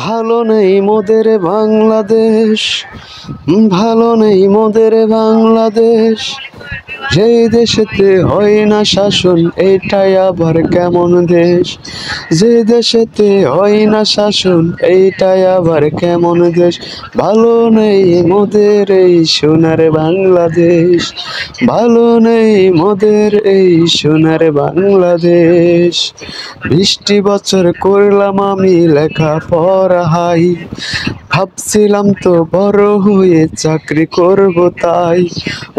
ভালো নেই মোদের বাংলাদেশ, ভালো নেই মোদের বাংলাদেশ। যেই দেশেতে হয় না শাসন, এইটাই আবার কেমন দেশ? যে দেশেতে হয় না শাসন, এইটাই আবার কেমন দেশ? ভালো নেই মোদের এই সোনার বাংলাদেশ, ভালো নেই মোদের এই সোনার বাংলাদেশ। 20টি বছর করলাম আমি লেখাপড়া হাই, ভাবছিলাম তো বড় হয়ে চাকরি করব তাই।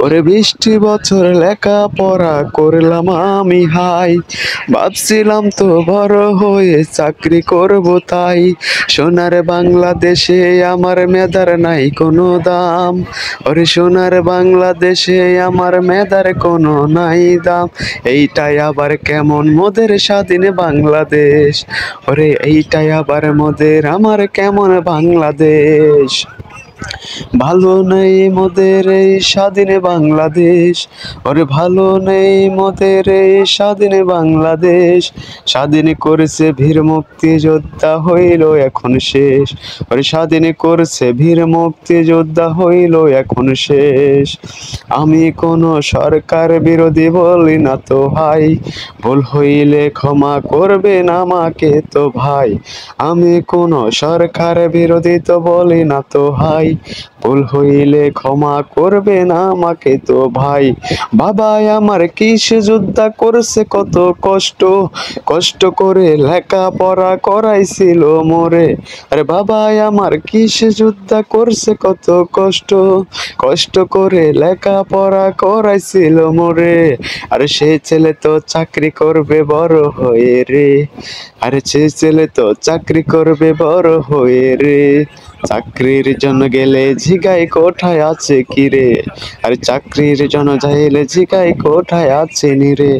ওরে 20টি বছর লেখাপড়া করলাম আমি হাই, ভাবছিলাম তো বড় হয়ে চাকরি করব তাই। সোনার বাংলাদেশে আমার মেধার নাই কোনো দাম, ওরে সোনার বাংলাদেশে আমার মেধার কোনো নাই দাম। এইটাই আবার কেমন মোদের স্বাধীন বাংলাদেশ, ওরে এইটাই আবার মোদের আমার কেমন বাংলাদেশ। ভালো নেই মোদের এই স্বাধীন বাংলাদেশ, ওরে ভালো নেই মোদের এই স্বাধীন বাংলাদেশ। স্বাধীন করেছে বীর মুক্তিযোদ্ধা, হইল এখন শেষ। ওরে স্বাধীন করেছে বীর মুক্তিযোদ্ধা, হইল এখন শেষ। আমি কোনো সরকার বিরোধী বলি না তো ভাই, ভুল হইলে ক্ষমা করবেন আমাকে তো ভাই। আমি কোনো সরকার বিরোধী তো বলি না তো ভাই, ভুল হইলে ক্ষমা করবেন আমাকে তো ভাই। বাবাই আমার কিসে যোদ্ধা করছে কত কষ্ট, কষ্ট করে লেখাপড়া করাইছিল মোরে। আরে বাবাই আমার কিসে যোদ্ধা করছে কত কষ্ট, কষ্ট করে লেখাপড়া করাইছিল মোরে। আরে সেই ছেলে তো চাকরি করবে বড় হয়ে রে, আরে সেই ছেলে তো চাকরি করবে বড় হয়ে রে। চাকরির জন্য গেলে জিগাই কোঠায় আছে কি রে, আরে চাকরির জন্য যাইলে জিগাই কোঠায় আছে নি রে।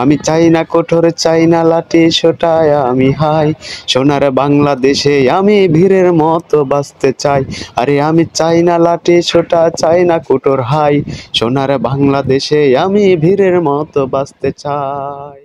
আমি চাই না কোঠর, চাই না লাঠি সোটায় আমি হাই, সোনার বাংলাদেশে আমি বীরের মতো বাঁচতে চাই। আরে আমি চাই না লাঠি সোটা, চাই না কোঠর হাই, সোনার বাংলাদেশে আমি বীরের মতো বাঁচতে চাই।